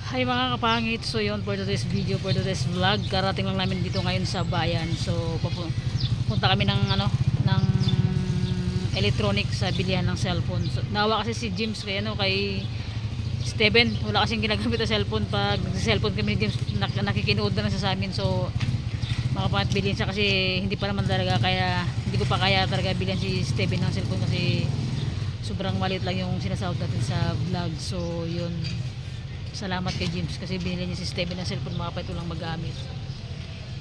Hi mga kapangit, so yun for today's video, for today's vlog. Karating lang namin dito ngayon sa bayan. So punta kami ng ng electronic sa bilihan ng cellphone. So, nawa kasi si James kay Steven, wala kasing ginagamit na cellphone. Pag cellphone kami ni James, nakikinood na lang sa amin. So mga kapangit, bilhin siya kasi hindi pa naman talaga kaya, hindi ko pa kaya talaga bilhin si Steven ng cellphone kasi sobrang maliit lang yung sinasahod natin sa vlog. So yun, salamat kay James kasi binili niya si Steven ng cellphone, mga kapatid, lang magamit.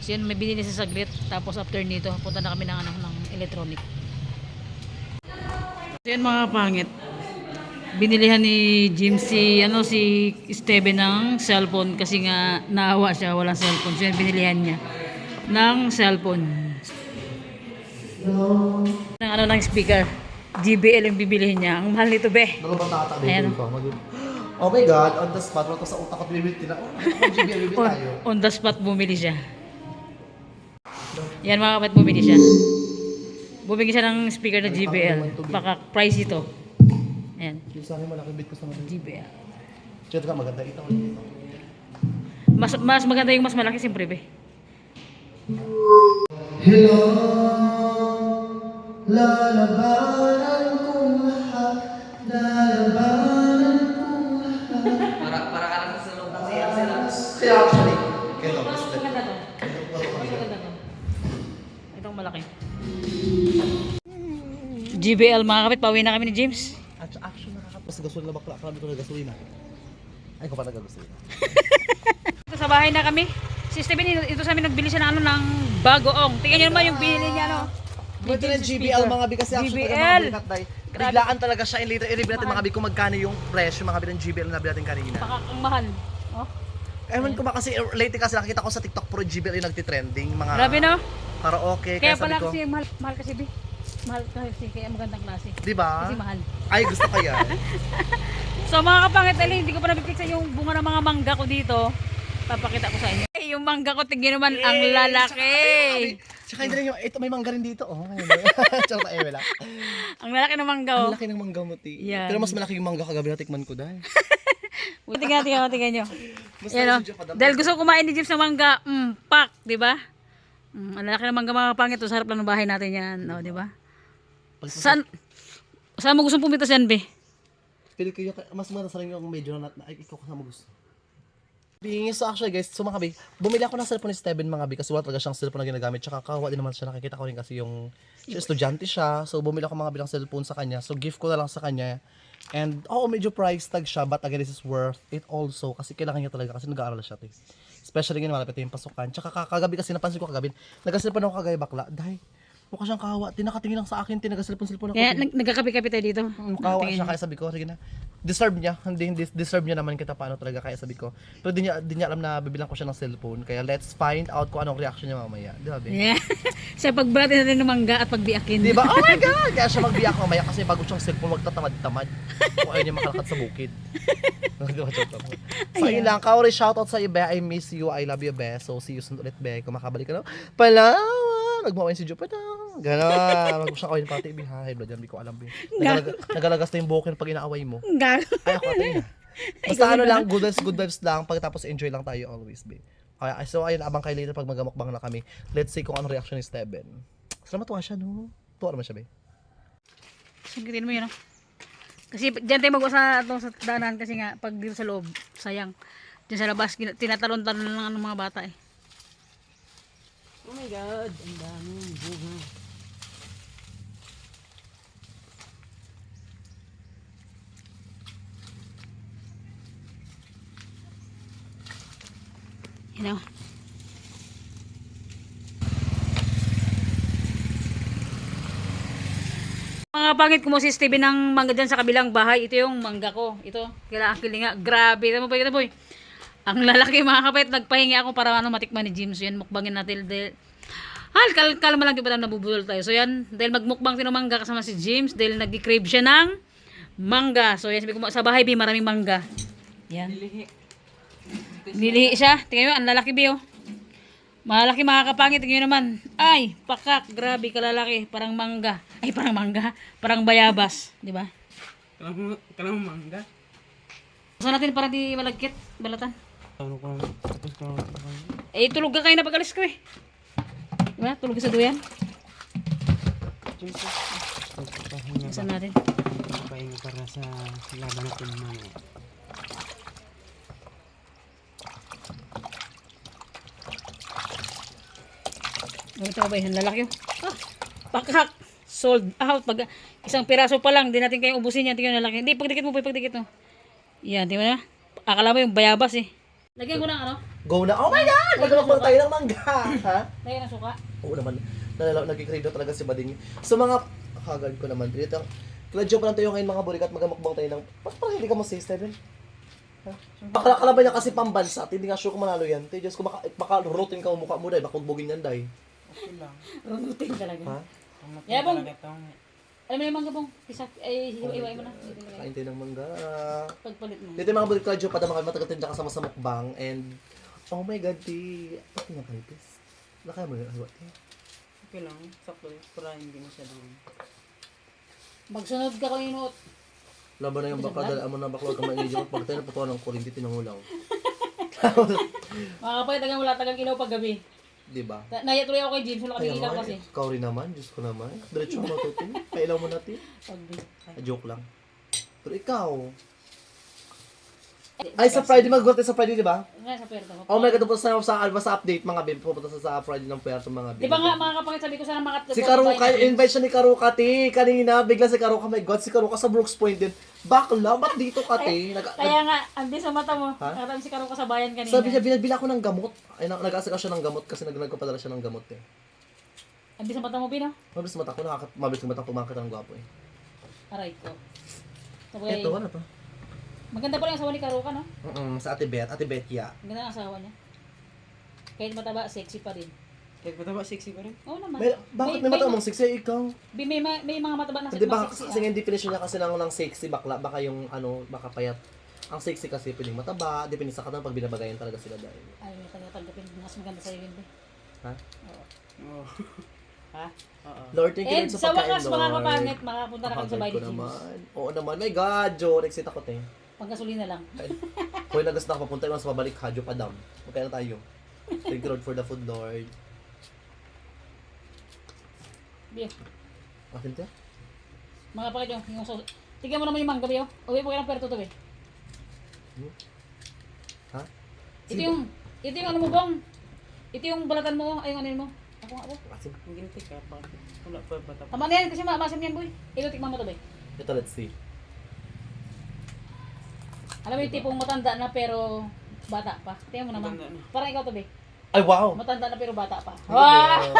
So yun, may binili niya sa saglit, tapos after nito punta na kami ng electronic. So yun mga pangit, binilihan ni James si Steven ng cellphone kasi nga naawa siya, walang cellphone. So yun, binilihan niya ng cellphone ng ng speaker JBL yung bibilihin niya. Ang mahal nito, be. Ayan. Oh my God, on the spot, wala ko sa utak at bibili na. GBL, bibili tayo. On the spot bumili siya. Yan mga kapatid, bumili siya. Bumili siya ng speaker na JBL. Baka price ito. Ayan. Yung sa akin malaki bit ko sa mga JBL. Chat ka, maganda ito. Mas maganda yung mas malaki, siyempre, be. Hello, lalabanan kong lahat, lalabanan kong lahat. Para ka lang sa loob ng siya sila. Kaya actually, kaya Mas maganda to. Mas maganda to. Itong malaki. JBL mga kapit, pauwi na kami ni James. Actually, nakakapos gasolina bakla. Akala ko na gasolina. Ay, ko pa nag-gasolina. Ito sa bahay na kami. Si Steven, ito sa amin nagbili siya ng ng bagoong. Tingnan niyo naman yung binili niya, Ito na GBL mga bi kasi actually GBL. biglaan talaga siya in later. I-review natin mga bi kung magkano yung presyo mga bi ng GBL na nabili natin kanina. Ang mahal. Oh. Ewan ko ba kasi lately kasi nakita ko sa TikTok puro GBL yung nagtitrending mga Grabe, no? karaoke. Kaya sabi pala ko, kasi mahal kasi, be. Mahal kasi kaya magandang klase. di ba? Kasi mahal. Ay, gusto ko yan. So mga kapangit, hindi ko pa nabibigyan yung bunga ng mga mangga ko dito. Papakita ko sa inyo. Yung mangga ko, tingin naman ang lalaki. Tsaka hindi rin yung, ito may mangga rin dito. Oh, tsaka pa wala. Ang lalaki ng mangga, oh. Ang laki ng mangga mo, ti. Yan. Pero mas malaki yung mangga kagabi na tikman ko dahil. Tingnan nyo. Yan, oh. Dahil gusto ko kumain ni James ng mangga, pak, di ba? Ang lalaki ng mangga, mga kapangit. Sa harap lang ng bahay natin yan, no, di ba? Saan mo gustong pumitas yan, be? Pili ko yung, mas maganda sa rin yung medyo na, ay, ikaw kasama gusto. So actually guys, so mga bi, bumili ako ng cellphone ni Steven mga bi kasi wala talaga siyang cellphone na ginagamit. Tsaka kawawa din naman siya, nakikita ko rin kasi yung estudyante siya. So bumili ako mga bi ng cellphone sa kanya. So gift ko na lang sa kanya. And medyo price tag siya, but again this is worth it also kasi kailangan niya talaga kasi nag-aaral siya. Especially ngayon malapit yung pasukan. Tsaka kagabi kasi napansin ko kagabi, nag-cellphone ako kagaya bakla. Dahil mukha siyang kahawa, tinakatingin lang sa akin, tinaga-cellphone ako. Kaya nagkakapi-kapi tayo dito. Kahawa siya, kaya sabi ko, sige na, deserve niya, hindi deserve niya naman kita paano talaga, kaya sabi ko, pero di niya alam na bibilang ko siya ng cellphone, kaya let's find out kung anong reaction niya mamaya, di ba, be? Yeah. Sa pagbati natin ng mangga at pagbiakin. Di ba? Oh my God! Kaya siya magbiyak mamaya kasi bago siyang cellphone, magtatamad-tamad. Kung ayaw niya makalakad sa bukid. So, yun lang. Kaori, shoutout sa iyo, be. I miss you. I love you, be. So, see you soon ulit, be. Kung makabalik ka na, Palawan! Nagmamain si Jupiter. Gano'n. Mag-usang kawin pati, be. Ha? Hey, blood yan. Hindi ko alam, be. Nagalagas na yung bukin pag inaaway mo. Ay, ako ate na. Basta ano lang, good vibes lang. Pagkatapos enjoy lang tayo always, be. Okay, so ayun, abang kayo later pag magamukbang na kami. Let's see kung ano reaction ni Steven. Salamat tuwa siya, no? Tuwa naman siya, be. Sangkitin mo yun, no? Kasi dyan tayo mag-usa sa daanan kasi nga pag dito sa loob, sayang. Dyan sa labas, tinatalon-talon lang ng mga bata eh. Oh my God, ang daming bunga. You know? Mga pangit ko mo si Steven ng mangga dyan sa kabilang bahay. Ito yung mangga ko. Ito, kailangan kilinga. Grabe. Ito mo pa, boy. Ang lalaki mga kapit. Nagpahingi ako para matikman ni James. Yan, mukbangin natin. Kalma lang, di ba nabubulol tayo. So yan, dahil magmukbang ng mangga kasama si James. Dahil nag-crave siya ng mangga. So yan, sabi ko sa bahay, maraming mangga. Yan. Nilihi siya. Tingnan mo, ang lalaki, oh. Malaki mga kapangit, tingnan naman. Ay, pakak, grabe kalalaki, parang mangga. Ay, parang mangga, parang bayabas, di ba? Kalang mangga. Saan natin para di malagkit, balatan. Ano ko Eh, tulog ka kayo na pag-alis ko eh. Diba? Tulog ka sa duyan. Pahinga Saan natin? pahinga para sa laban natin mamaya. Ito ka ba yun? Lalaki yun. Ah, pakak. Sold out. Pag isang piraso pa lang, di natin kayong ubusin yan. Tingnan lalaki. Hindi, pagdikit mo, pagdikit mo. Yan, di ba na? Akala mo yung bayabas eh. Lagyan ko ng ano? Go na. Oh my God! Magkakaroon tayo ng mangga. Ha? Lagyan ng suka. Oo naman. Nagkikrave na talaga si Bading. So mga kagad ko naman. Dito, kladyo pa lang tayo ngayon mga burikat. Magamukbang tayo ng... Parang hindi ka mo say, Steven? Kalaban niya kasi pambansa. Hindi nga sure kung manalo yan. Diyos ko, baka rotin ka mukha mo dahil. Baka bugin yan dahil. Okay lang. Runutin talaga. Ha? Yeah, bong. Talaga tong Alam mo yung mangga pong? Isa, ay, iwain mo na. Kain tayo ng mangga. Pagpalit mo. Dito yung mga burikat kladyo. Padama kami matagal tayo kasama sa mukbang. And, oh my God, di... Pati nga kayo, please. Nakaya mo yun. okay lang. Sakto. Para hindi masyadong Magsunod ka kung inuot. Laban na yung bakla. Dala mo na bakla. Huwag kang mainidyo. Pag tayo naputuan ng kurinti, tinangulaw. Mga kapatid, tagang wala tagang ilaw pag gabi. Diba? Naya tuloy ako kay James, wala kami Kaya ilaw nga, kasi. ikaw rin naman, Diyos ko naman. Diretso mo matutin. Pailaw mo natin. Joke lang. Pero ikaw. Ay, sa Friday, mag-gote sa Friday, di ba? Nga sa perto. Oh my God, pupunta sa Alba sa update, mga bim. Pupunta sa Friday ng Puerto, mga bim. Di ba nga mga kapatid, sabi ko sana makat... Si Karuka, invite siya ni Karuka, ti. Kanina, bigla si Karuka, my God, si Karuka sa Brooks Point din. Bakla, ba't dito ka, ti? Kaya nga, andi sa mata mo. Ha? Nakatabi si Karuka sa bayan kanina. Sabi niya, binabila ko ng gamot. Ay, nag-asika siya ng gamot kasi nagpapadala siya ng gamot, eh. Andi sa mata mo, Pino? Mabilis mata ko, mabilis mata ko, makakita ng gwapo, eh. Aray ko. Sabay, Eto, ano to? maganda pa rin ang asawa ni Karuka, no? Sa Ate Beth, ya. Maganda ang asawa niya. Kahit mataba, sexy pa rin. kahit mataba sexy pa rin. Oo naman. Bakit may mata mong sexy, ikaw? May mga mataba na Hindi ba sexy. kasi yung definition niya kasi ng sexy bakla, baka yung ano, baka payat. Ang sexy kasi pwedeng mataba, depende sa katang pag binabagayan talaga sila dahil. Ay, tanggapin. Mas maganda sa'yo yun, be. Ha? Oo. Oo. Ha? Oo. Lord, thank you And Lord sa pagkain, wakas, mga Lord. kapangit, makapunta na kami sa Nakagad bahay ko ni James. naman. Oo naman. My God, Joe, excited ako, te. Panggasolina lang. Hoy, nagas na ako papunta mas pabalik Hadjo Padam. Magkaya na tayo. Thank you Lord for the food, Lord. Biyo. Akin te? Mga kapangit yung sauce. Tignan mo naman yung mangga, Biyo. Uwi po kayo ng perto to, be. Ha? Ito yung ano mo, Bong. Ito yung balatan mo, ay yung ano mo. Ako nga, Bong. Asin. Ang ginti ka pa. Wala pa bata. Tama na yan kasi maasim yan, boy. Ito, tikman mo to, be. Ito, let's see. Alam mo yung tipong matanda na pero bata pa. Tingnan mo naman. Matanda na. Parang ikaw to, be. Ay, wow! Matanda na pero bata pa. Wow! Wow!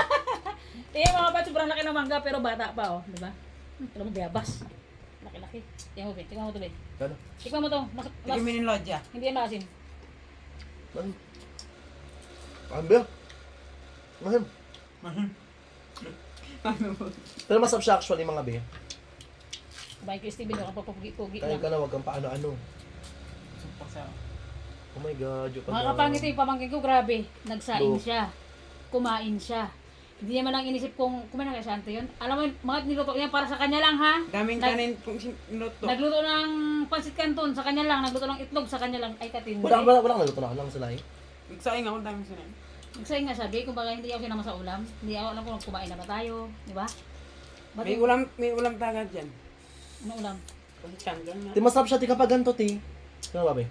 Tingnan mo kapag sobrang laki ng mangga pero bata pa, oh. Di ba? Alam mo, bayabas. Laki-laki. Tingnan mo, be. Tingnan mo to, be. Ano? Tikman mo to. Tigil mo yung lodya. Hindi yan maasim. Ano? Ambil. Mahim. Pero masarap siya actually mga be. Kumain kay Steven, huwag kang papugi-pugi Kain lang. ka na, wag kang paano-ano. Supak sa... Oh my God, yung Mga kapangit yung pamangkin ko, grabe. Nagsaing Look. siya. Kumain siya. Hindi naman lang inisip kung kumain na kay Santo yun. Alam mo, mga niluto niya para sa kanya lang, ha? Daming Nag- kanin kung sinuto. Nagluto ng pansit canton sa kanya lang. Nagluto ng itlog sa kanya lang. Ay, katindi. Wala naluto na lang sila eh. Nagsaing ako, daming sila. Nagsaing nga sabi, kung baga hindi ako sinama sa ulam. Hindi ako alam kung kumain na ba tayo. Di ba? Ba't May ulam tagad dyan. ano ulam? Kasi chandon na. Di masarap siya, ti kapag ganito, ti. Ano ba, be?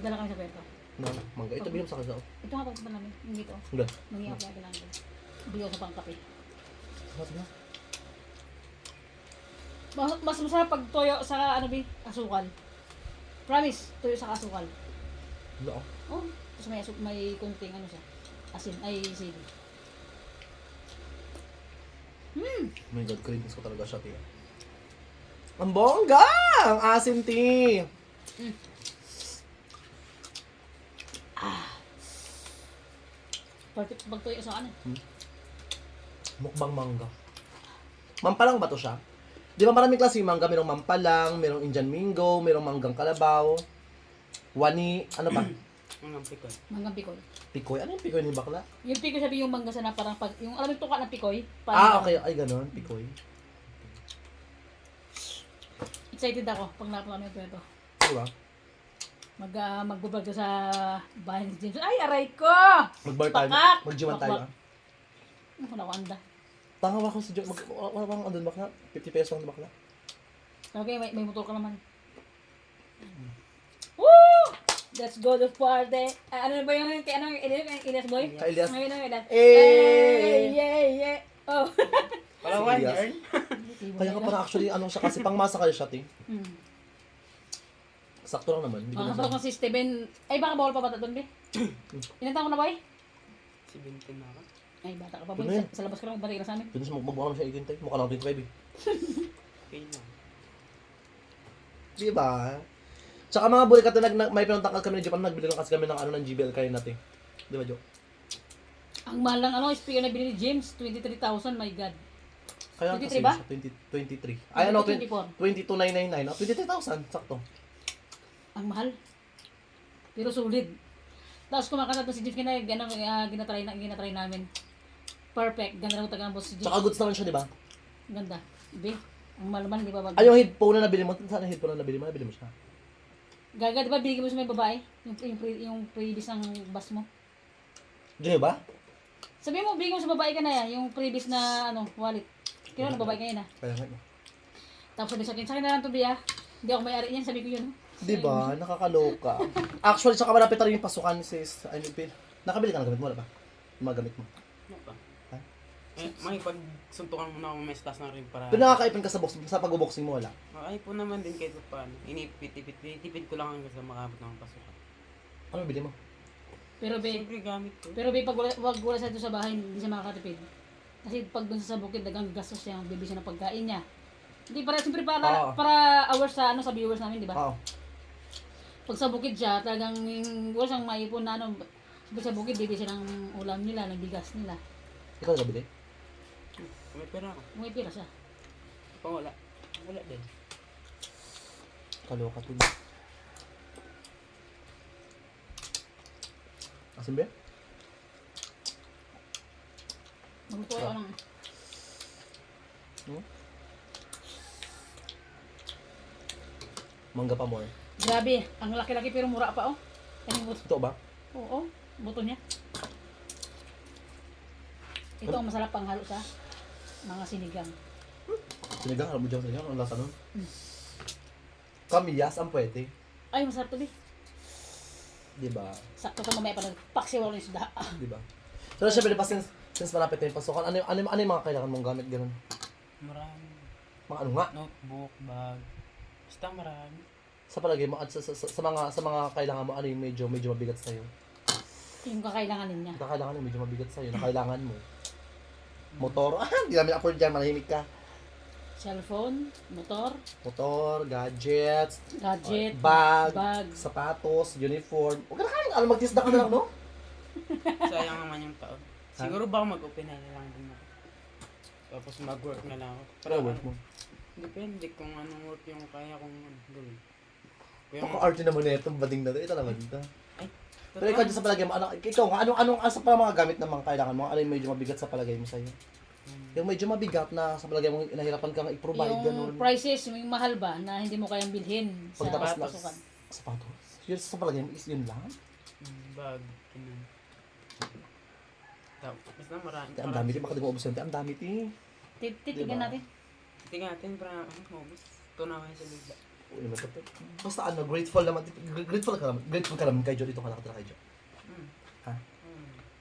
Dala kami sa pwesto. No, mangga. Ito, binom sa akin. Ito nga pagpunta namin. Yung dito. Hindi. Nangyayap lagi lang doon. Bigaw sa pangkape. Sarap na. Mas masarap pag toyo sa ano bi? Asukal. Promise, toyo sa asukal. Wala ako. Oh, tapos may kunting ano siya. Asin, ay sili. Oh my God, cravings ko talaga siya, ti. Ang bongga! Ang asim, ti. Perfect pag toyo sa ano. Mukbang mangga. Mampalang ba to siya? Di ba maraming klase yung mangga? Merong mampalang, merong Indian Mingo, merong manggang kalabaw, wani, ano ba? Ang ampikoy. Manggang pikoy. Pikoy. Ano yung pikoy ni bakla? Yung pikoy sabi yung mangga sana parang pag, yung alam yung tuka ng pikoy. Ah, okay. Ay, ganun. Pikoy. Excited ako pag nakapanood ko ito. Diba? Magbablog ko sa bahay ni James. Ay, aray ko! Mag-bar tayo. Pakak! Mag-gyman tayo. Bakwak. Ano ko na ako anda? Tanga ako si John. Wala bang andun bakla? 50 pesos ang bakla. Okay, may motor ka naman. Woo! Let's go to party. Ano ba yung Elias boy? Kay Elias. Ngayon ang Elias. Eh! Yeah. Oh. Palawan Elias. yarn. Kaya ka parang actually, ano siya kasi, pangmasa kayo siya, ting. Sakto lang naman. Hindi ko Kapag na kung si Steven, ay baka bawal pa bata doon, be? Ilan taon ko na, boy? 17 na ako. Ay, bata ka pa, boy. Ano yan? Sa labas ka lang, balik ka na sa amin. Pinos mo, magmukha naman siya 18 tayo. Mukha lang 25 eh. Okay na. Diba? Tsaka mga bulikat na may pinuntakal kami ni Japan, nagbili lang kasi kami ng ano ng GBL kayo natin. Di ba, Jo? Ang mahal lang, speaker na binili ni James, 23,000, my God. Kaya 23 kasi ba? siya, 23. Ay, ano, 24. 22,999. 23,000, sakto. Ang mahal. Pero sulit. Tapos kumakanta to si James, ginatry namin. Perfect. Ganda na taga ng boss si James. Tsaka goods naman siya, di ba? Ganda. Ibe, ang mahal man, di ba? Ay, yung headphone na nabili mo, saan yung headphone na nabili mo? Nabili mo siya. Gaga, di ba, binigay mo sa may babae? Yung previous ng bus mo. Diyan ba? Sabi mo, binigay mo sa babae ka na yan, yung previous na, wallet. Kaya na babae ka yun, Kaya nga. Tapos sabi sa akin na lang to, Bia. Hindi ako may-ari niyan, sabi ko yun. Di ba? Nakakaloka. Actually, tsaka malapit na rin yung pasukan sis. Ay, nakabili ka ng gamit mo, wala ba? Yung mga gamit mo. Ano pa? Ha? Makipagsuntukan mo na ako may stas na rin para... Pero nakakaipin ka sa pag-boxing mo, wala? Ay po naman din kahit paano. Inipit ko lang hanggang sa makabot ng pasukan. Ano bili mo? Pero be, Siyempre gamit ko. pag wala siya doon sa bahay, hindi siya makakatipid. Kasi pag doon sa bukid, dagang gastos siya, bibili siya ng pagkain niya. Hindi para siyempre Oo. para hours sa viewers namin, di ba? Oo. Pag sa bukid siya, talagang wala siyang maipon na Siyempre sa bukid, bibili siya ng ulam nila, ng bigas nila. Ikaw nagabili? May pera ako. May pira siya. Kung wala. Wala din. Kaloka to. Asin ba? Magluto ako ng... Mangga pa more. Grabe, ang laki-laki pero mura pa, oh. Ayun, buto. Ito ba? Oo, buto niya. Ito ang masarap pang halo sa mga sinigang. Sinigang, alam mo dyan sinigang, ang lasa nun. Kamiyas, ang pwede. Ay, masarap to, di. Di ba? Sakto ka mamaya pa paksiwal ng isda. Di ba? So, syempre, since malapit na yung pasukan, ano yung mga kailangan mong gamit, ganun? Marami. Mga ano nga? Notebook, bag. Basta marami. Sa palagay mo, at sa mga kailangan mo, ano yung medyo mabigat sa'yo? Yung kakailanganin niya. Na kailangan yung medyo mabigat sa'yo, na kailangan mo. Motor, hindi namin afford dyan, manahimik ka. Cellphone, motor, Gadgets, gadget, bag, bag. sapatos, uniform. Huwag ka na kailangan, mag-tisda ka na lang, no? Sayang naman yung taon. Siguro baka mag-open na lang din ako. Tapos mag-work na lang ako. Pero work mo. Depende kung anong work yung kaya kong gawin. Kung Paka-arte naman na itong bading na ito. Ito naman ito. Ay, Pero ikaw dyan sa palagay mo, ikaw nga, anong asa pa mga gamit ng mga kailangan mo? Ano yung medyo mabigat sa palagay mo sa'yo? Yung medyo mabigat na sa palagay mo, nahirapan kang i-provide, Yung ganun. prices, yung mahal ba na hindi mo kayang bilhin sa Pagtapos na, pasukan. sapatos. Yun sa palagay mo, is yun lang? bag, ganun. Basta marami. Ang dami din, baka di mo ubus yun. Ang dami din. Titigan Diba? natin. Tingnan natin para mabos. Tunawan sa bigla. Uy, naman ito. Basta ano, grateful ka naman kay Joe dito ka nakatira kay Joe. Ha?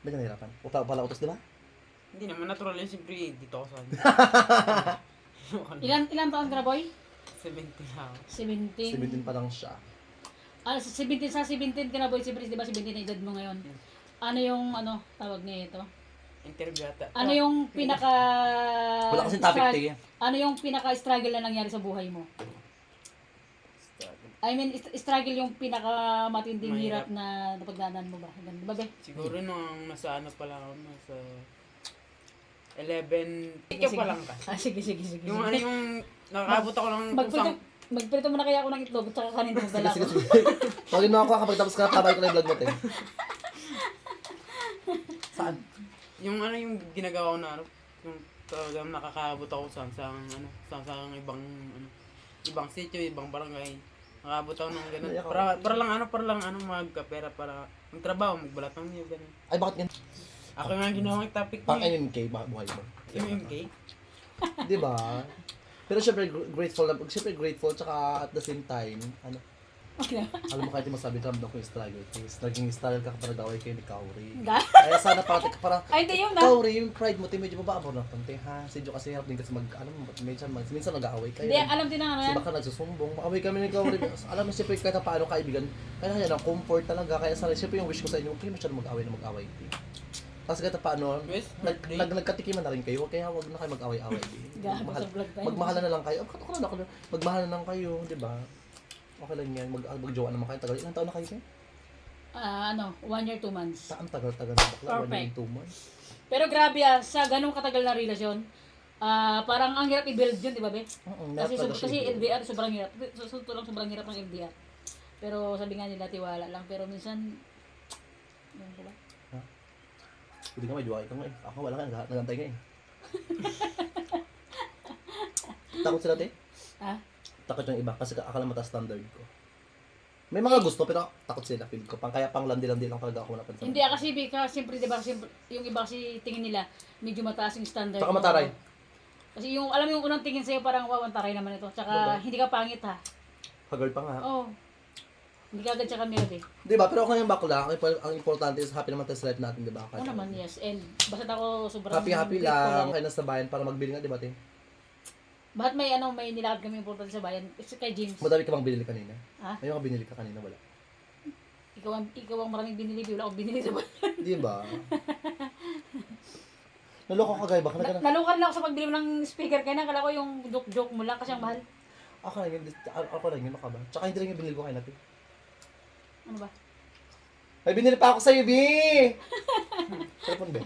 Ba't ka nahirapan? Pala utos, di ba? Hindi naman natural yun. Siyempre, dito ako sa Ilan taon ka na, boy? 17 na ako. 17. 17 pa lang siya. Sa 17 ka na, boy. Siyempre, di ba 17 na edad mo ngayon? Ano yung, tawag niya ito? Interview ata. Ano yung pinaka... Wala kasing topic to eh. Ano yung pinaka-struggle na nangyari sa buhay mo? I mean, struggle yung pinaka-matinding Mahirap. hirap na napagdaanan mo ba? Ganun, di ba, be? Siguro nung nasa ano pa lang ako, nasa 11, ikaw pa lang ka. Sige. Yung ano yung nakakabot ako lang kung saan. Magprito muna kaya ako ng itlog at saka kanin ng dala ko. Tawagin mo ako kapag tapos ka na tabay ko na yung vlog mo, te. Saan? Yung ano yung ginagawa ko na ano, yung talagang nakakabot ako sa ibang ano. ibang sitio, ibang barangay. Nakabot ako ng ganun. Ay, ako- Para lang magkapera para magtrabaho, magbalat ng niyo, ganun. Ay, bakit ganun? Ako nga ginawang topic Pang niya. MMK, buhay mo. MMK. Di ba? Pero syempre grateful tsaka at the same time, ano, alam mo kahit yung masabi, ramdam ko yung struggle. Naging struggle ka kapag nag-away kayo ni Kauri. Kaya sana parang, Ay, hindi yun na. Kauri, yung pride mo, medyo mababaw na konti ha. Si Jo kasi hirap din kasi alam mo, minsan nag-away kayo. Hindi, alam din na ano Kasi yan. baka nagsusumbong, makaway kami ni Kauri. Alam mo, siyempre kahit paano kaibigan, kaya kaya ng comfort talaga. Kaya sana, siyempre yung wish ko sa inyo, huwag kayo masyadong mag-away. Tapos kahit paano, Yes, nagkatikiman na rin kayo, kaya huwag na kayo mag-away-away. Gago sa vlog tayo. Magmahalan na lang kayo. Magmahalan na lang kayo, di ba? Okay lang yan. Mag-jowa naman kayo. Tagal. Ilang taon na kayo kayo? 1 year 2 months. Saan tagal-tagal na bakla? 1 Perfect. year 2 months. Pero grabe sa ganung katagal na relasyon, parang ang hirap i-build yun, di ba, Be? Kasi LDR sobrang hirap. Sobrang hirap ng LDR. Pero sabi nga nila tiwala lang. Pero minsan, ano ba? Hindi ka may jowa ka nga eh. Ako wala ka. Nagantay nga eh. Takot sila te? Ha? Takot yung iba kasi akala mataas standard ko. May mga gusto pero takot sila feel ko. Kaya pang landi-landi lang talaga ako napansin. Hindi kasi siyempre di ba yung iba kasi tingin nila medyo mataas yung standard. Tsaka mataray. Kasi yung alam mo yung unang tingin sa'yo parang wow, ang taray naman ito. Tsaka Diba? hindi ka pangit ha. Kagirl pa nga. Oo. Hindi ka agad tsaka mirror eh. Di ba? Pero ako yung bakla, ang importante is happy naman tayo sa life natin, di ba? Oo naman, yes. And basta ako sobrang Happy grateful lang. ako. Kaya nasa bayan para magbili nga, di ba? Te? Bakit may nilakad kami importante sa bayan? It's kay James. Madami ka bang binili kanina? Ha? May mga binili ka kanina, wala. Ikaw ang maraming binili, wala akong binili sa bayan. Di ba? Naloko ka, guy. Baka na Nalukan lang ako sa pagbili mo ng speaker kaya nakala ko yung joke mo lang kasi ang mahal. Ako lang yun, baka ba? Tsaka hindi rin yung binili ko kay natin. Ano ba? May binili pa ako sa'yo, B! Telepon, be.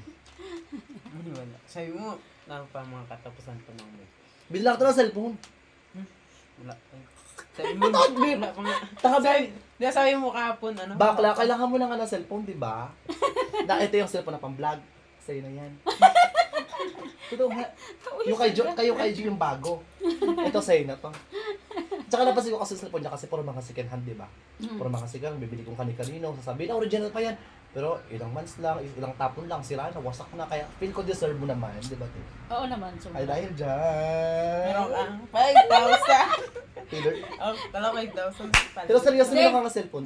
Hindi wala. Sabi mo, na pa mga katapusan pa naman. Binili lang ito ng cellphone. Wala. Sabi mo, Ba't, babe? wala pa nga. Taka, Sabi, be. di ba sabi mo kahapon, ano? Bakla, kailangan mo na nga ng cellphone, di ba? Ito yung cellphone na pang-vlog. Sa'yo na yan. Ito nga. Kayo kay Jo yung bago. Ito sa'yo na to. Tsaka napansin ko kasi sa cellphone niya kasi puro mga second hand, di ba? Puro mga second hand, bibili kong kani-kanino. Sasabihin, original pa yan. Pero ilang months lang, ilang tapon lang, sira na, wasak na. Kaya feel ko deserve mo naman, di ba? Te? Oo naman. So, Ay, dahil dyan. Pero ang 5,000. Taylor. Oh, kala 5,000. Pero seryoso nila ka ng cellphone.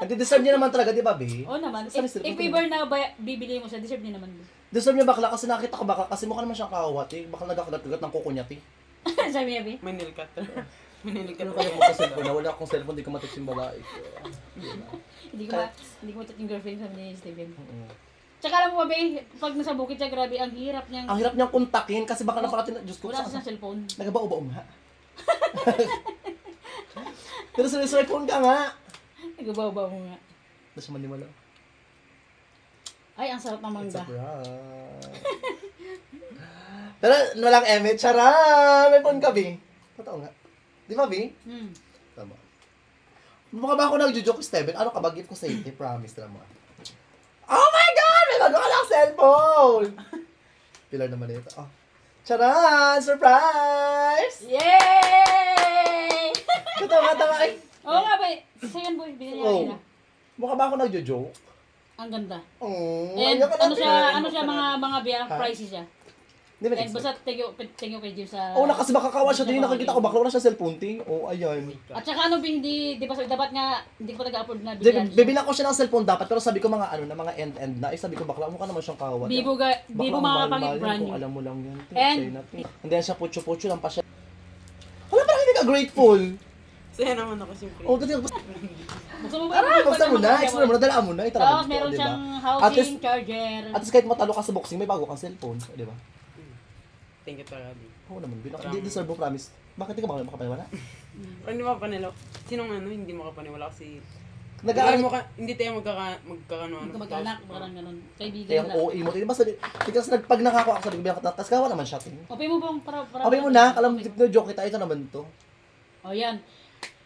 Deserve niya naman talaga, di ba, be? Oo naman. Saan yung If cellphone ever na bibili mo siya, deserve niya naman. Deserve niya bakla kasi nakita ko bakla kasi mukha naman siyang kawat eh. Baka nagkakagat-kagat ng kuko niya, te. Sabi niya, Be. May nilkat. May nilkat. Ano kaya mo sa cellphone na wala akong cellphone, di ko matouch yung babae ko. Hindi ko matut yung girlfriend sabi ni Steven. Oo. Tsaka alam mo ba, Be, pag nasa bukid siya, grabe, ang hirap niyang Ang hirap niyang kontakin kasi baka naparating na, Diyos ko, wala saan? siya cellphone. Nagabao-bao nga. Pero sa cellphone ka nga. Nagbabaw mo nga. Nasa manimala. Ay, ang sarap ng It's a mangga. prank. Pero walang eme, charan! May phone ka, Bi. Totoo nga. Di ba, Bi? Tama. Mukha ba ako nagjo-joke, Steven? Ano ka ba? Gift ko sa ite, promise na mo. Oh my God! May bago ka ng cellphone! Pilar naman ito. Oh. Charan! Surprise! Yay! Totoo nga, tama ay. Oo nga, Be. Second boy, binili niya Oh. kanina. Mukha ba ako nagjo-joke? Ang ganda. Oh, And ayaw ka ano natin. siya, mga biya, Ha? pricey siya. Di ba And basta thank you kay Jim sa... oh, na kasi makakawa siya din. Nakikita ko bakla wala siya cellphone ting. Oh, ayan. At saka ano, Be, di ba dapat nga, hindi ko pa nag-upload na Di, bigyan. bibilang ko siya ng cellphone dapat pero sabi ko mga ano na mga end na. Eh sabi ko bakla mukha naman siyang kawa. Bibo mga pangit brand new. Alam mo lang yan. And- Hindi yan siya pucho-pucho lang pa siya. Wala parang hindi ka grateful. Saya naman ako siyempre. Oh, kasi Buksan mo ba? buksan mo na, explore mo na, dala mo na. Tapos meron siyang housing, charger. At least kahit matalo ka sa boxing, may bago kang cellphone. Di ba? Thank you talaga. Di. Oo naman, hindi deserve mo, promise. Bakit di ka makapaniwala? Pero hindi makapaniwala. Sinong ano, hindi makapaniwala kasi... Nag-aaral Hindi tayo magkakano. Mag-anak, parang ganun. Kaibigan Kaya ang lang. OA mo. Di ba sabi, kasi pag nakakuha ka sa bigyan ka, tapos kawa naman siya. Open mo bang para... Okay mo na, alam mo, joke kita, ito naman to. O yan.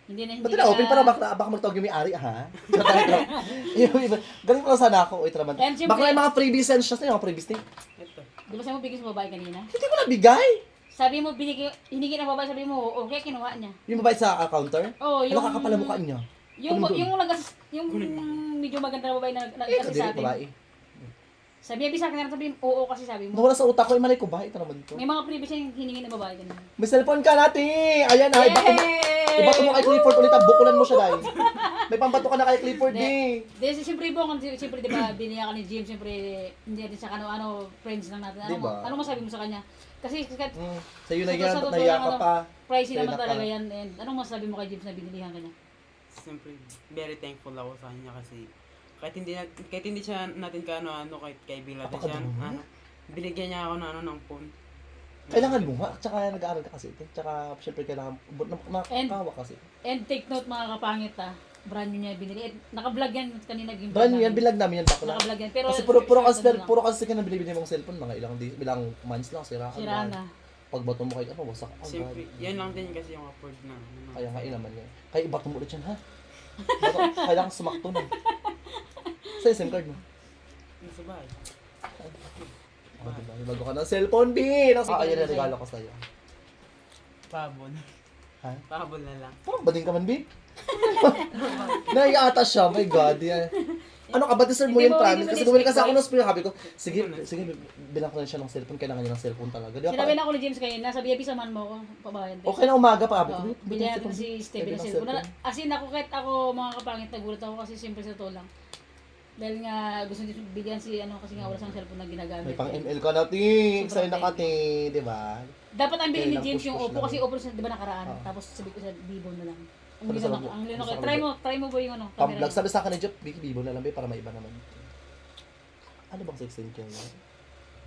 Hindi Ba't na open para baka magtawag yung may-ari, ha? Galing pala sana ako, ito naman. And siyempre- Baka may mga freebies yan siya. Saan yung mga freebies niya? Ito. Di ba sa'yo mo bigay sa babae kanina? Hindi ko nabigay. Sabi mo, hiningi ng babae, sabi mo, okay, kinuha niya. Yung babae sa counter? Oo, Ano kakapala mukha niya? Yung, Ano doon? yung medyo maganda na babae na Eh, kasi kadiri sa atin. babae. Sabi niya, bisa ka na sabi, oo kasi sabi mo. Nawala sa utak ko, malay ko ba? Ito naman to. May mga previous yung hiningi ng babae ganun. May cellphone ka natin! Ayan na, ibato mo kay Clifford ulit, bukulan mo siya dahil. May pambato ka na kay Clifford eh. Dahil siyempre po, siyempre diba, biniya ka ni Jim, siyempre hindi natin siya ano, friends lang natin. Diba? Ano masabi mo sa kanya? Kasi Sa'yo na yan, totoo naiya lang, ka pa. pricey Kaya naman naka- talaga yan. And anong masabi mo kay Jim na binilihan ka niya? Siyempre, very thankful ako sa kanya kasi kahit hindi siya natin kaano-ano, kahit kaibigan natin siya, Napakadumi. binigyan niya ako ng phone. Kailangan mo nga, tsaka nag-aaral ka kasi ito. Tsaka syempre kailangan, nakakawa kasi. And take note mga kapangit brand new niya binili. Naka-vlog yan kanina. Brand new yan, bilag namin yan bakla. Naka-vlog yan. Pero Kasi puro kasi ka na binibili mong cellphone, mga ilang months lang, sira ka. sira na. Pag bato mo kay ano, wasak agad. Siyempre, yan lang din kasi yung afford na. Kaya nga naman yan. Kaya ibato mo ulit yan, ha? Kailangan sumakto na. Sa SIM card mo. Sa bahay. Oh, diba? May bago ka ng cellphone, B! Ayan na regalo ko sa'yo. Pabon. Ha? Pabon na lang. Parang bading ka man, B? Naiata siya, my God. Yan. Ano ka ba, deserve mo Hindi yan, mo- promise? hindi mo Kasi bumili kasi na-expect, ako ng spring, sabi ko, sige, bilang ko na siya ng cellphone, kailangan niya ng cellphone talaga. Di ba? Sinabi na ako ni James kayo, nasa VIP samahan mo ako, pabayan. Okay na umaga pa, sabi ko, Bilihan natin si Steven na cellphone. cellphone. As in ako, kahit ako mga kapangit, nagulat ako kasi simple sa to lang. Dahil nga gusto niya bigyan si ano kasi nga wala siyang cellphone na ginagamit. May pang ML ka natin, Sobrang sa'yo na thank kati, di ba? Dapat ang bilhin ni Kailang James yung push-push Oppo lang. kasi Oppo siya 'di ba nakaraan. Oo. Tapos sabi ko sa Vivo na lang. Ang Sabi lino sa- ang lino sabi kayo. sa- Try mo ba yung ano? Pang-vlog, sabi sa akin ni Jeff, Vicky Bibo na lang, be, para maiba naman. Ano bang 16K na?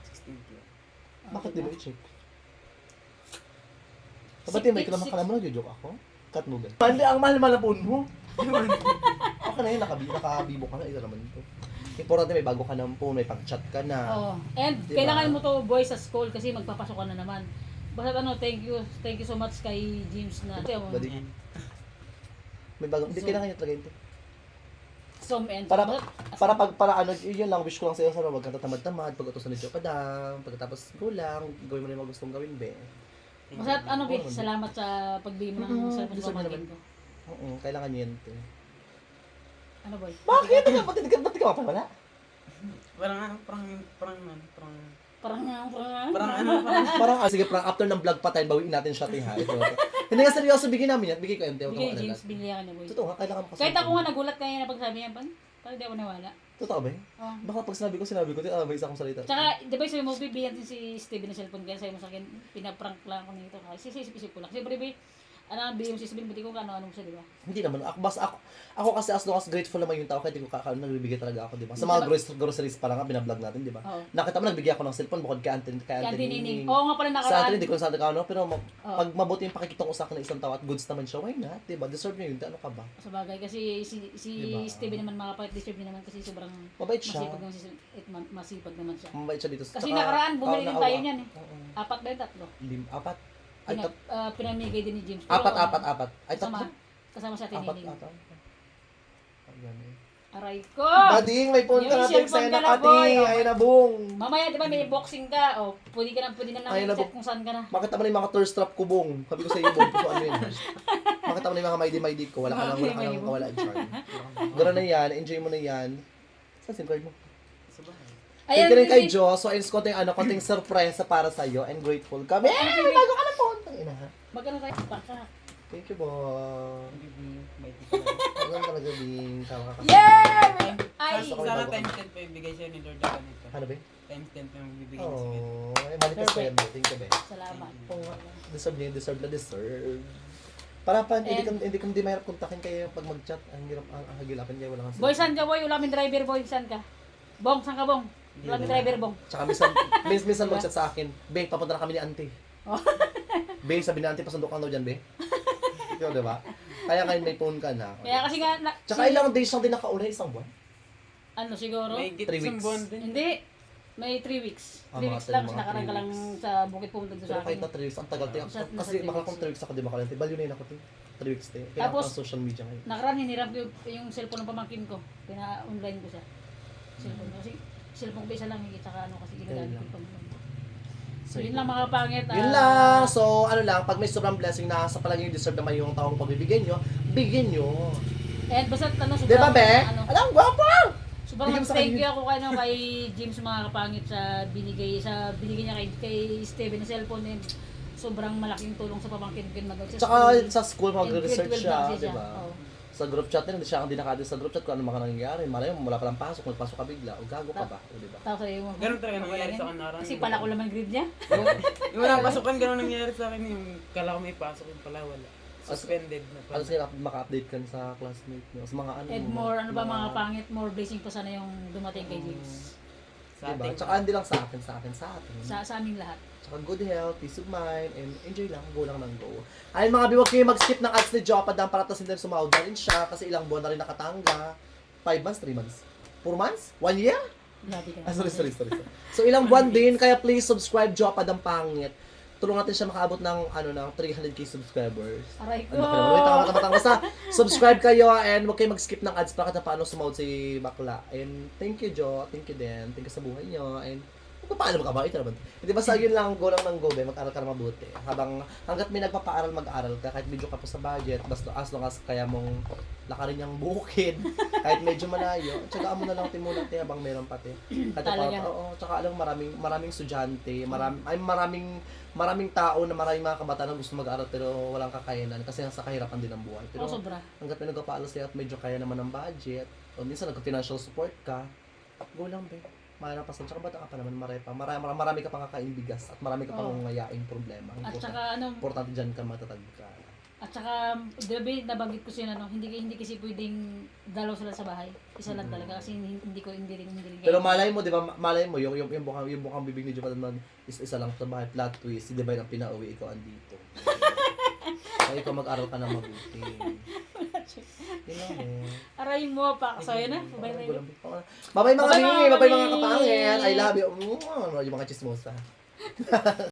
16K. Bakit di mo i-check? Six- Ba't yung may kalaman six- ka naman, nagjo-joke ako? Cut mo gan. Hindi, ang mahal-mahal na phone mo. Okay na yun, nakabibo ka na, ito naman ito. Importante may bago ka ng phone, may pag-chat ka na. Oo. And Diba? kailangan mo to boys sa school kasi magpapasok ka na naman. Basta ano, thank you so much kay James na. Badi. Yan. May bago, hindi So- kailangan niya talaga ito. Some and Para ano, yun lang, wish ko lang sa'yo, sana wag kang tatamad-tamad, pag utusan ni Joe Kadam, pagkatapos go lang, gawin mo na yung mga gustong gawin, be. basta ano be, salamat sa pagbigay mo ng cellphone gusto sa mo pamangkin naman. ko. Oo, kailangan niya yan ito. Ano boy? Bakit? Ba't ka mapawala? Parang ano, parang Parang, sige, parang after ng vlog pa tayo, bawiin natin siya, ha. Ito. Hindi nga seryoso, bigyan namin yan. Bigay ko yan, Teo. Bigay ni James, binilihan ka niya boy. Totoo nga, kailangan mo kasi. Kahit ako nga nagulat kaya na pagsabi niya, parang di ako nawala. Totoo ba? Oh. Baka pag sinabi ko, may isa akong salita. Tsaka, di ba sabi mo, bibigyan din si Steven ng cellphone kaya sabi mo sa akin, pinaprank lang ako nito. Kasi sisip-isip ko lang. Siyempre, ano, bigyan mo si Steven, buti ko ano siya, di ba? Hindi naman. Ako kasi as long as grateful naman yung tao, kahit hindi ko nagbibigay talaga ako, di ba? Sa mga groceries pa lang nga, binablog natin, di ba? Oo. Nakita mo, nagbigay ako ng cellphone bukod kay Auntie Kaya Nining. tinining. Oo nga pala Sa nakaraan. atin, hindi ko saan ano, pero Oo. pag mabuti yung pakikitang usakan ng isang tao at goods naman siya, why not? Di ba? Deserve niya yun. Ano ka ba? Sa bagay, kasi si Diba? Steven naman makapag-deserve niya naman kasi sobrang Mabait siya. masipag naman siya. Mabait siya dito. Kasi nakaraan, bumili din tayo niyan eh. Oo. 4 ba yun? 3? Apat. Ay, Pinamigay din ni James. Pero, apat. Ay, Kasama, tatlo. kasama sa Apat. tinining. Ayan eh. Aray ko! Bading, may phone ka Yung natin cellphone sa ka na, nakati. boy. Oh. Ayun na, bung. Mamaya, di ba, may boxing ka. O, pwede na Ayun na, namin check kung saan ka na. Makita mo na yung mga thirst trap ko, bung. Sabi ko sa iyo, bung. So, ano yun? Makita mo na yung mga maidi-maidi ko. Wala ka lang kawala in charm. Gano'n na yan. Enjoy mo na yan. Saan SIM card mo? Sa bahay. Thank you rin kay Jo. So, ayun, konting surpresa para sa'yo. And grateful kami. May bago ka na phone. Tangina, ha? Magkano tayo? Baka. Thank you, bo. May tika lang. Ano talaga, Bing? Tama ka kasi. Yay! Ay! Gusto ko yung Sana bago times ka. 10 pa yung bigay sa'yo ni Lord na ganito. Ano, ba? Times 10 pa yung bibigay niya sa ganito. Oh, ay, manifest ko yan, be. Thank you, be. Salamat. Deserve na deserve. Para pa, hindi ka mahirap kontakin kayo pag mag-chat. Ang hirap, ang hagilapin kayo, wala kang Boy, saan ka, boy? Wala kaming driver, boy. Saan ka? Bong, saan ka, Bong? Wala kaming driver, Bong. Tsaka minsan mag-chat sa akin, Be, papunta na kami ni auntie. Oh. Be, sabi ni auntie, pasundok ka daw dyan, Be. Ikaw, diba? Kaya ngayon may phone ka na. Kaya kasi nga, Tsaka ilang days lang din nakauna, isang buwan. ano siguro? May git 3 isang weeks. buwan din. Hindi. May 3 weeks. 3 mga weeks three- lang. mga Kasi nakarang ka three lang weeks. sa bukit pumunta doon Pero sa kahit akin. na 3 weeks, ang tagal tayo. Nasa Kasi 3 bakla kung weeks. 3 weeks ako, di ba kalante? Value na yun ako, 3 weeks tayo. Kaya Tapos, ako social media ngayon. Nakaraan, hiniram ko yung cellphone ng pamangkin ko. Pina-online ko siya. Cellphone ko. Kasi cellphone ko isa lang, tsaka ano kasi ginagamit ko pag So, yun lang mga kapangit. Yun lang. So, ano lang, pag may sobrang blessing na sa palagi yung deserve naman yung taong pagbibigyan nyo, bigyan nyo. And basta sobrang, Di ba, be? ano, Alam, gwapo! sobrang Bigyan mo sa thank kanya. you ako kay James mga kapangit sa binigay niya kay Steven na cellphone, and sobrang malaking tulong sa pamangkin ko mag Tsaka sa school, And mag-research grade 12 siya, lang di ba? Oo. Sa group chat nila, hindi nakadil sa group chat kung ano mga nangyayari. Malay mo, wala palang pasok, magpasok ka bigla. O gago ka ba? O, di ba? Tapos sabi mo, Ganun talaga okay nangyayari lang sa yan. akin nakaraan. Kasi pala ko naman grade niya. Yung walang pasukan, ganun nangyayari sa akin. Yung kala ko may pasok, yung pala wala. Suspended na pala. Ano sila, maka-update ka sa classmate nyo. Sa mga ano. And more, ano ba mga pangit, more blessing pa sana yung dumating kay James. Sa Diba? ating, Tsaka hindi lang sa akin. Sa aming lahat. Tsaka good health, peace of mind, and enjoy lang, go lang ng go. Ayun mga biwag kayo mag-skip ng ads ni Jopad ang para tasin din sumahod na rin siya kasi ilang buwan na rin nakatangga. 5 months, 3 months, 4 months, 1 year? Grabe ka. Sorry. So ilang buwan din, kaya please subscribe Jopad ang pangit. Tulungan natin siya makaabot ng ng 300k subscribers. Aray ko. Ano pa naman? Wait, tama. Basta subscribe kayo and huwag kayo mag-skip ng ads para kada paano sumahod si Bakla. And thank you, Jo. Thank you din. Thank you sa buhay niyo. And paano ka ba? Ito naman. Hindi basta yun lang, go lang ng go, be. Mag-aral ka na mabuti. Hanggat may nagpapaaral, mag-aral ka. Kahit medyo ka pa sa budget, basta as long as kaya mong lakarin yung bukid. Kahit medyo malayo. Tsagaan mo na lang timulat habang meron pati. Kahit Talaga. tsaka alam, maraming estudyante, maraming tao na maraming mga kabataan na gusto mag-aral pero walang kakayanan kasi nasa kahirapan din ang buhay. Pero Sobra. hanggat may nagpapaaral sa'yo at medyo kaya naman ng budget, o minsan nagka-financial support ka, go lang, be. Malalapasan. Tsaka bata ka pa naman, marami ka pang kakain bigas at marami ka pang ngayaing problema. At saka Importante dyan ka matatag ka. at saka, grabe, nabanggit ko sila, hindi kasi pwedeng dalaw sila sa bahay. Isa lang talaga kasi hindi rin. Pero malay mo, di ba, yung bukang bibig ni Jupiter naman is isa lang sa bahay, plot twist, si Divine ang pinauwi, ikaw andito. Kaya ikaw mag-aral ka na mabuti. Yun lang eh. Aray mo pa. So, yun na. Bye-bye. Bye-bye mga Bye-bye, bingi, bye-bye mga mga kapangit. I love you. Yung mga chismosa.